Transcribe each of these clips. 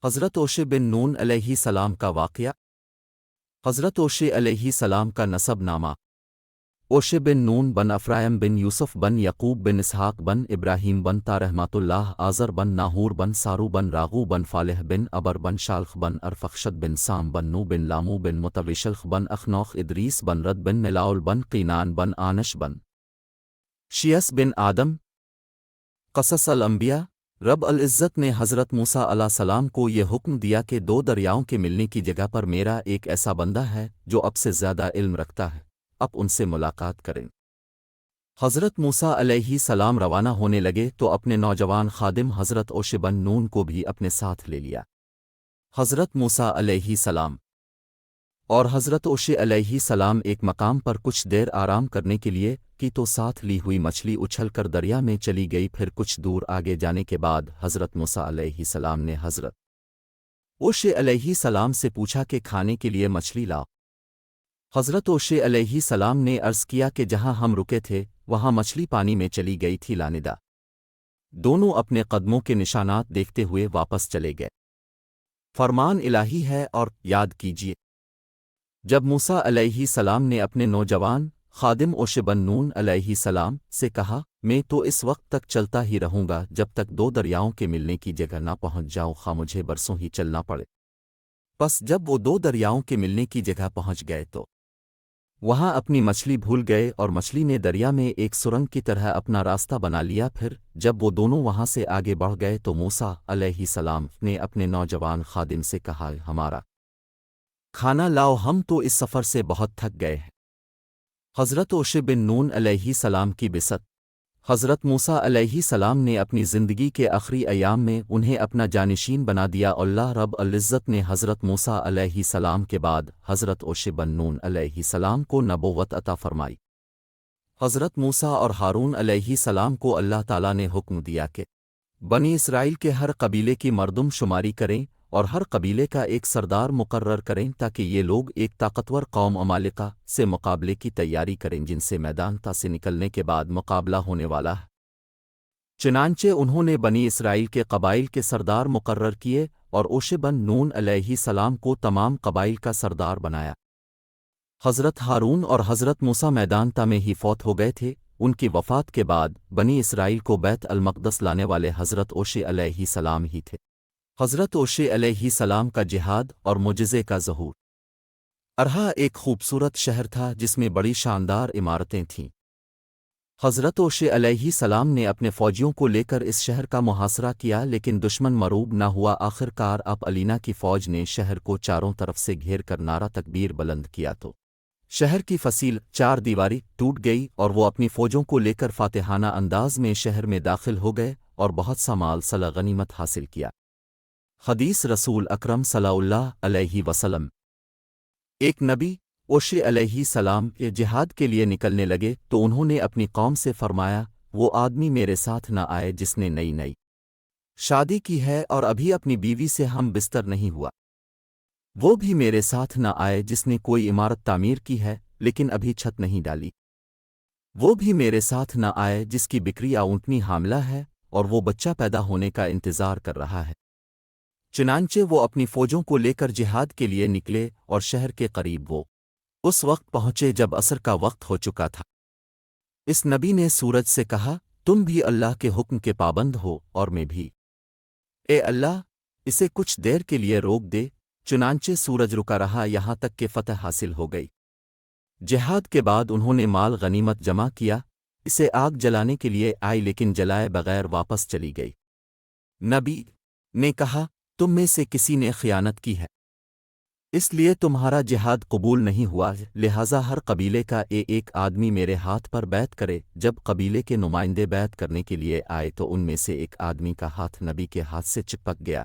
حضرت اوشے بن نون علیہ السلام کا واقعہ۔ حضرت اوشے علیہ السلام کا نسب نامہ۔ اوشے بن نون بن افرائم بن یوسف بن یعقوب بن اسحاق بن ابراہیم بن تا رحمۃ اللہ آزر بن ناہور بن سارو بن راغو بن فالح بن ابر بن شالخ بن ارفخشد بن سام بن نو بن لامو بن متوشلخ بن اخنوخ ادریس بن رد بن ملاول بن قینان بن آنش بن شیس بن آدم۔ قصص الانبیاء۔ رب العزت نے حضرت موسیٰ علیہ السلام کو یہ حکم دیا کہ دو دریاؤں کے ملنے کی جگہ پر میرا ایک ایسا بندہ ہے جو اب سے زیادہ علم رکھتا ہے، اب ان سے ملاقات کریں۔ حضرت موسیٰ علیہ السلام روانہ ہونے لگے تو اپنے نوجوان خادم حضرت اوشے بن نون کو بھی اپنے ساتھ لے لیا۔ حضرت موسیٰ علیہ السلام اور حضرت اوشے علیہ السلام ایک مقام پر کچھ دیر آرام کرنے کے لیے کی تو ساتھ لی ہوئی مچھلی اچھل کر دریا میں چلی گئی۔ پھر کچھ دور آگے جانے کے بعد حضرت موسیٰ علیہ السلام نے حضرت اوشے علیہ السلام سے پوچھا کہ کھانے کے لیے مچھلی لاؤ۔ حضرت اوشے علیہ السلام نے عرض کیا کہ جہاں ہم رکے تھے وہاں مچھلی پانی میں چلی گئی تھی، لانے دا۔ دونوں اپنے قدموں کے نشانات دیکھتے ہوئے واپس چلے گئے۔ فرمان الہی ہے اور یاد کیجیے جب موسیٰ علیہ السلام نے اپنے نوجوان خادم اوشے بن نون علیہ السلام سے کہا میں تو اس وقت تک چلتا ہی رہوں گا جب تک دو دریاؤں کے ملنے کی جگہ نہ پہنچ جاؤں، خواہ مجھے برسوں ہی چلنا پڑے۔ پس جب وہ دو دریاؤں کے ملنے کی جگہ پہنچ گئے تو وہاں اپنی مچھلی بھول گئے اور مچھلی نے دریا میں ایک سرنگ کی طرح اپنا راستہ بنا لیا۔ پھر جب وہ دونوں وہاں سے آگے بڑھ گئے تو موسیٰ علیہ السلام نے اپنے نوجوان خادم سے کہا ہمارا کھانا لاؤ، ہم تو اس سفر سے بہت تھک گئے ہیں۔ حضرت اوشے بن نون علیہ السلام کی بعثت۔ حضرت موسیٰ علیہ السلام نے اپنی زندگی کے آخری ایام میں انہیں اپنا جانشین بنا دیا۔ اللہ رب العزت نے حضرت موسیٰ علیہ السلام کے بعد حضرت اوشے بن نون علیہ السلام کو نبوت عطا فرمائی۔ حضرت موسیٰ اور ہارون علیہ السلام کو اللہ تعالیٰ نے حکم دیا کہ بنی اسرائیل کے ہر قبیلے کی مردم شماری کریں اور ہر قبیلے کا ایک سردار مقرر کریں تاکہ یہ لوگ ایک طاقتور قوم عمالقہ سے مقابلے کی تیاری کریں جن سے میدان تا سے نکلنے کے بعد مقابلہ ہونے والا ہے۔ چنانچہ انہوں نے بنی اسرائیل کے قبائل کے سردار مقرر کیے اور اوشے بن نون علیہ السلام کو تمام قبائل کا سردار بنایا۔ حضرت ہارون اور حضرت موسیٰ میدان تا میں ہی فوت ہو گئے تھے۔ ان کی وفات کے بعد بنی اسرائیل کو بیت المقدس لانے والے حضرت اوشے علیہ السلام ہی تھے۔ حضرت اوشے علیہ السلام کا جہاد اور معجزے کا ظہور۔ ارہا ایک خوبصورت شہر تھا جس میں بڑی شاندار عمارتیں تھیں۔ حضرت اوشے علیہ السلام نے اپنے فوجیوں کو لے کر اس شہر کا محاصرہ کیا لیکن دشمن مروب نہ ہوا۔ آخر کار اب علینا کی فوج نے شہر کو چاروں طرف سے گھیر کر نعرہ تکبیر بلند کیا تو شہر کی فصیل چار دیواری ٹوٹ گئی اور وہ اپنی فوجوں کو لے کر فاتحانہ انداز میں شہر میں داخل ہو گئے اور بہت سا مال صلہ غنیمت حاصل کیا۔ حدیث رسول اکرم صلی اللہ علیہ وسلم۔ ایک نبی اوشے علیہ السلام کے جہاد کے لیے نکلنے لگے تو انہوں نے اپنی قوم سے فرمایا وہ آدمی میرے ساتھ نہ آئے جس نے نئی شادی کی ہے اور ابھی اپنی بیوی سے ہم بستر نہیں ہوا۔ وہ بھی میرے ساتھ نہ آئے جس نے کوئی عمارت تعمیر کی ہے لیکن ابھی چھت نہیں ڈالی۔ وہ بھی میرے ساتھ نہ آئے جس کی بکری یا اونٹنی حاملہ ہے اور وہ بچہ پیدا ہونے کا انتظار کر رہا ہے۔ چنانچہ وہ اپنی فوجوں کو لے کر جہاد کے لیے نکلے اور شہر کے قریب وہ اس وقت پہنچے جب عصر کا وقت ہو چکا تھا۔ اس نبی نے سورج سے کہا تم بھی اللہ کے حکم کے پابند ہو اور میں بھی، اے اللہ اسے کچھ دیر کے لیے روک دے۔ چنانچہ سورج رکا رہا یہاں تک کہ فتح حاصل ہو گئی۔ جہاد کے بعد انہوں نے مال غنیمت جمع کیا، اسے آگ جلانے کے لیے آئی لیکن جلائے بغیر واپس چلی گئی۔ نبی نے کہا تم میں سے کسی نے خیانت کی ہے، اس لیے تمہارا جہاد قبول نہیں ہوا، لہٰذا ہر قبیلے کا ایک آدمی میرے ہاتھ پر بیعت کرے۔ جب قبیلے کے نمائندے بیعت کرنے کے لیے آئے تو ان میں سے ایک آدمی کا ہاتھ نبی کے ہاتھ سے چپک گیا۔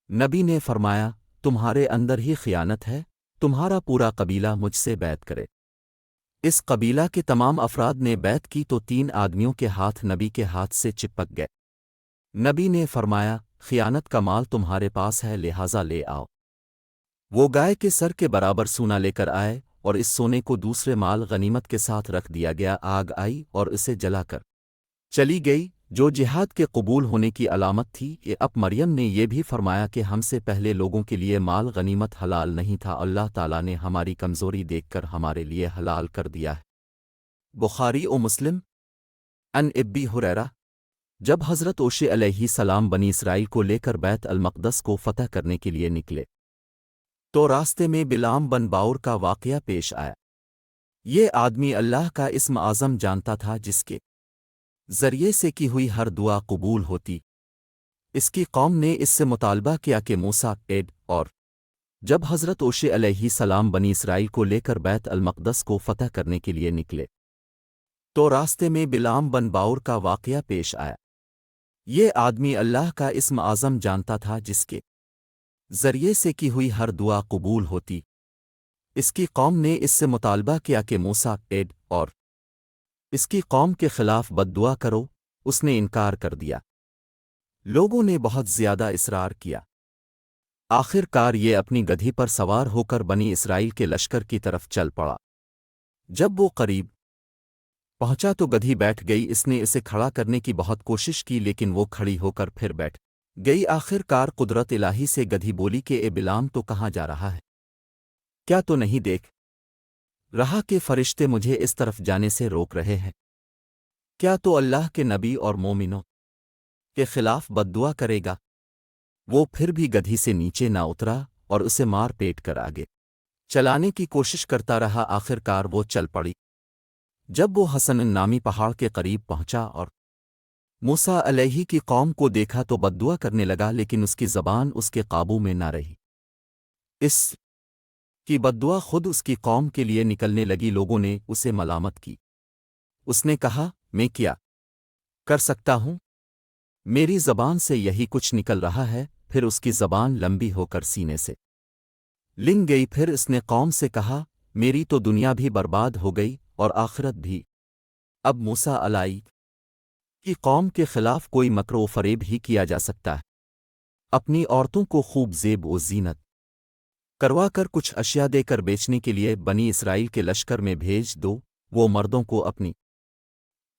نبی نے فرمایا تمہارے اندر ہی خیانت ہے، تمہارا پورا قبیلہ مجھ سے بیعت کرے۔ اس قبیلہ کے تمام افراد نے بیعت کی تو تین آدمیوں کے ہاتھ نبی کے ہاتھ سے چپک گئے۔ نبی نے فرمایا خیانت کا مال تمہارے پاس ہے لہٰذا لے آؤ۔ وہ گائے کے سر کے برابر سونا لے کر آئے اور اس سونے کو دوسرے مال غنیمت کے ساتھ رکھ دیا گیا۔ آگ آئی اور اسے جلا کر چلی گئی جو جہاد کے قبول ہونے کی علامت تھی کہ اب مریم نے یہ بھی فرمایا کہ ہم سے پہلے لوگوں کے لیے مال غنیمت حلال نہیں تھا، اللہ تعالیٰ نے ہماری کمزوری دیکھ کر ہمارے لیے حلال کر دیا ہے۔ بخاری و مسلم۔ ان ابی ہریرہ، جب حضرت عیسی علیہ السلام بنی اسرائیل کو لے کر بیت المقدس کو فتح کرنے کے لیے نکلے تو راستے میں بلعام بن باور کا واقعہ پیش آیا۔ یہ آدمی اللہ کا اسم اعظم جانتا تھا جس کے ذریعے سے کی ہوئی ہر دعا قبول ہوتی۔ اس کی قوم نے اس سے مطالبہ کیا کہ موسیٰ اور جب حضرت عیسی علیہ السلام بنی اسرائیل کو لے کر بیت المقدس کو فتح کرنے کے لیے نکلے تو راستے میں بلعام بن باور کا واقعہ پیش آیا۔ یہ آدمی اللہ کا اسم اعظم جانتا تھا جس کے ذریعے سے کی ہوئی ہر دعا قبول ہوتی۔ اس کی قوم نے اس سے مطالبہ کیا کہ موسیٰ اور اس کی قوم کے خلاف بد دعا کرو، اس نے انکار کر دیا۔ لوگوں نے بہت زیادہ اصرار کیا۔ آخر کار یہ اپنی گدھی پر سوار ہو کر بنی اسرائیل کے لشکر کی طرف چل پڑا۔ جب وہ قریب پہنچا تو گدھی بیٹھ گئی۔ اس نے اسے کھڑا کرنے کی بہت کوشش کی لیکن وہ کھڑی ہو کر پھر بیٹھ گئی۔ آخر کار قدرت الہی سے گدھی بولی کہ اے بلعام، تو کہاں جا رہا ہے؟ کیا تو نہیں دیکھ رہا کہ فرشتے مجھے اس طرف جانے سے روک رہے ہیں؟ کیا تو اللہ کے نبی اور مومنوں کے خلاف بد دعا کرے گا؟ وہ پھر بھی گدھی سے نیچے نہ اترا اور اسے مار پیٹ کر آگے چلانے کی کوشش کرتا رہا۔ آخر کار وہ چل پڑی۔ جب وہ حسن نامی پہاڑ کے قریب پہنچا اور موسیٰ علیہ کی قوم کو دیکھا تو بد دعا کرنے لگا، لیکن اس کی زبان اس کے قابو میں نہ رہی۔ اس کی بد دعا خود اس کی قوم کے لیے نکلنے لگی۔ لوگوں نے اسے ملامت کی۔ اس نے کہا، میں کیا کر سکتا ہوں؟ میری زبان سے یہی کچھ نکل رہا ہے۔ پھر اس کی زبان لمبی ہو کر سینے سے لنگ گئی۔ پھر اس نے قوم سے کہا، میری تو دنیا بھی برباد ہو گئی اور آخرت بھی۔ اب موسیٰ علیہ کی قوم کے خلاف کوئی مکر و فریب ہی کیا جا سکتا ہے۔ اپنی عورتوں کو خوب زیب و زینت کروا کر کچھ اشیاء دے کر بیچنے کے لیے بنی اسرائیل کے لشکر میں بھیج دو، وہ مردوں کو اپنی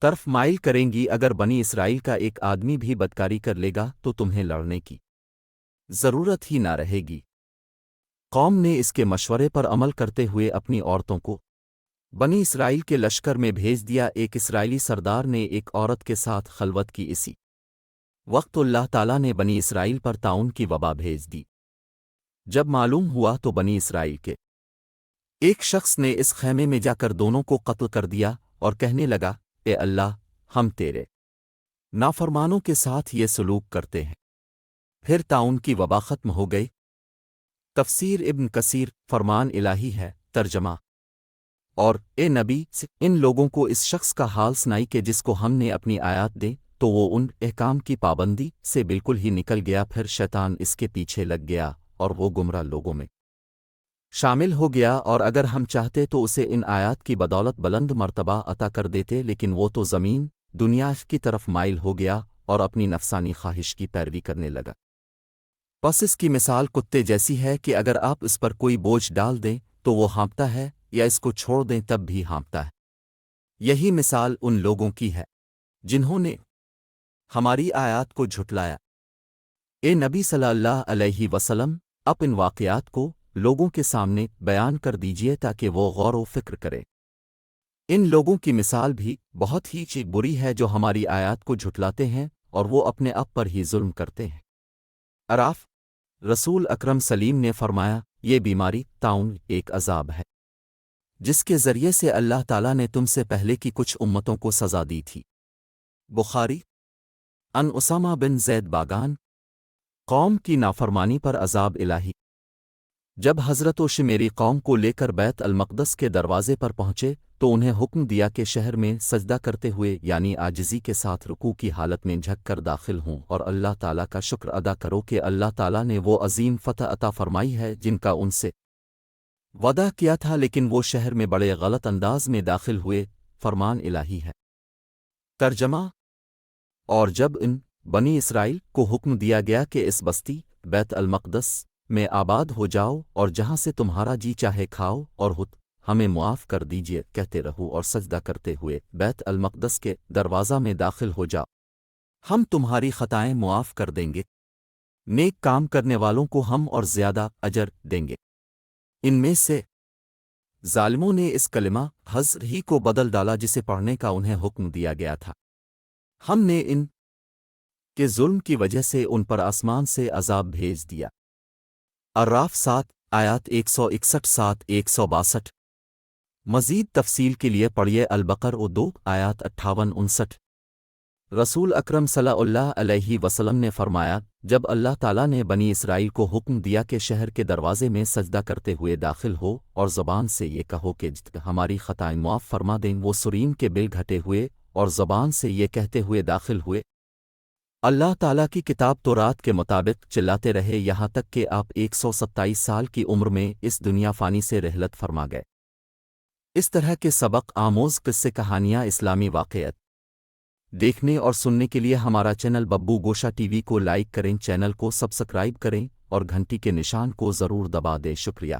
طرف مائل کریں گی۔ اگر بنی اسرائیل کا ایک آدمی بھی بدکاری کر لے گا تو تمہیں لڑنے کی ضرورت ہی نہ رہے گی۔ قوم نے اس کے مشورے پر عمل کرتے ہوئے اپنی عورتوں کو بنی اسرائیل کے لشکر میں بھیج دیا۔ ایک اسرائیلی سردار نے ایک عورت کے ساتھ خلوت کی۔ اسی وقت اللہ تعالیٰ نے بنی اسرائیل پر طاعون کی وبا بھیج دی۔ جب معلوم ہوا تو بنی اسرائیل کے ایک شخص نے اس خیمے میں جا کر دونوں کو قتل کر دیا اور کہنے لگا، اے اللہ، ہم تیرے نافرمانوں کے ساتھ یہ سلوک کرتے ہیں۔ پھر طاعون کی وبا ختم ہو گئی۔ تفسیر ابن کثیر۔ فرمان الہی ہے۔ ترجمہ۔ اور اے نبی، ان لوگوں کو اس شخص کا حال سنائی کہ جس کو ہم نے اپنی آیات دیں تو وہ ان احکام کی پابندی سے بالکل ہی نکل گیا، پھر شیطان اس کے پیچھے لگ گیا اور وہ گمراہ لوگوں میں شامل ہو گیا، اور اگر ہم چاہتے تو اسے ان آیات کی بدولت بلند مرتبہ عطا کر دیتے، لیکن وہ تو زمین دنیا کی طرف مائل ہو گیا اور اپنی نفسانی خواہش کی پیروی کرنے لگا۔ پس اس کی مثال کتے جیسی ہے کہ اگر آپ اس پر کوئی بوجھ ڈال دیں تو وہ ہانپتا ہے، یا اس کو چھوڑ دیں تب بھی ہانپتا ہے۔ یہی مثال ان لوگوں کی ہے جنہوں نے ہماری آیات کو جھٹلایا۔ اے نبی صلی اللہ علیہ وسلم، اب ان واقعات کو لوگوں کے سامنے بیان کر دیجئے تاکہ وہ غور و فکر کرے۔ ان لوگوں کی مثال بھی بہت ہی بری ہے جو ہماری آیات کو جھٹلاتے ہیں اور وہ اپنے آپ پر ہی ظلم کرتے ہیں۔ اعراف۔ رسول اکرم سلیم نے فرمایا، یہ بیماری طاعون ایک عذاب ہے جس کے ذریعے سے اللہ تعالیٰ نے تم سے پہلے کی کچھ امتوں کو سزا دی تھی۔ بخاری۔ ان اسامہ بن زید باگان۔ قوم کی نافرمانی پر عذاب الہی۔ جب حضرت عیسی میری قوم کو لے کر بیت المقدس کے دروازے پر پہنچے تو انہیں حکم دیا کہ شہر میں سجدہ کرتے ہوئے یعنی عاجزی کے ساتھ رکوع کی حالت میں جھک کر داخل ہوں اور اللہ تعالیٰ کا شکر ادا کرو کہ اللہ تعالیٰ نے وہ عظیم فتح عطا فرمائی ہے جن کا ان سے وعدہ کیا تھا، لیکن وہ شہر میں بڑے غلط انداز میں داخل ہوئے۔ فرمان الہی ہے۔ ترجمہ۔ اور جب ان بنی اسرائیل کو حکم دیا گیا کہ اس بستی بیت المقدس میں آباد ہو جاؤ اور جہاں سے تمہارا جی چاہے کھاؤ اور ہمیں معاف کر دیجئے کہتے رہو اور سجدہ کرتے ہوئے بیت المقدس کے دروازہ میں داخل ہو جاؤ، ہم تمہاری خطائیں معاف کر دیں گے، نیک کام کرنے والوں کو ہم اور زیادہ اجر دیں گے۔ ان میں سے ظالموں نے اس کلمہ حضر ہی کو بدل ڈالا جسے پڑھنے کا انہیں حکم دیا گیا تھا۔ ہم نے ان کے ظلم کی وجہ سے ان پر آسمان سے عذاب بھیج دیا۔ اعراف 7 آیات 161 162۔ مزید تفصیل کے لیے پڑھیے البقر 2 آیات 58-59۔ رسول اکرم صلی اللہ علیہ وسلم نے فرمایا، جب اللہ تعالیٰ نے بنی اسرائیل کو حکم دیا کہ شہر کے دروازے میں سجدہ کرتے ہوئے داخل ہو اور زبان سے یہ کہو کہ ہماری خطائیں معاف فرما دیں، وہ سرین کے بل گھٹے ہوئے اور زبان سے یہ کہتے ہوئے داخل ہوئے، اللہ تعالیٰ کی کتاب تورات کے مطابق چلاتے رہے یہاں تک کہ آپ 127 سال کی عمر میں اس دنیا فانی سے رحلت فرما گئے۔ اس طرح کے سبق آموز قصے کہانیاں اسلامی واقعات دیکھنے اور سننے کے لیے ہمارا چینل ببو گوشا ٹی وی کو لائک کریں، چینل کو سبسکرائب کریں اور گھنٹی کے نشان کو ضرور دبا دیں۔ شکریہ۔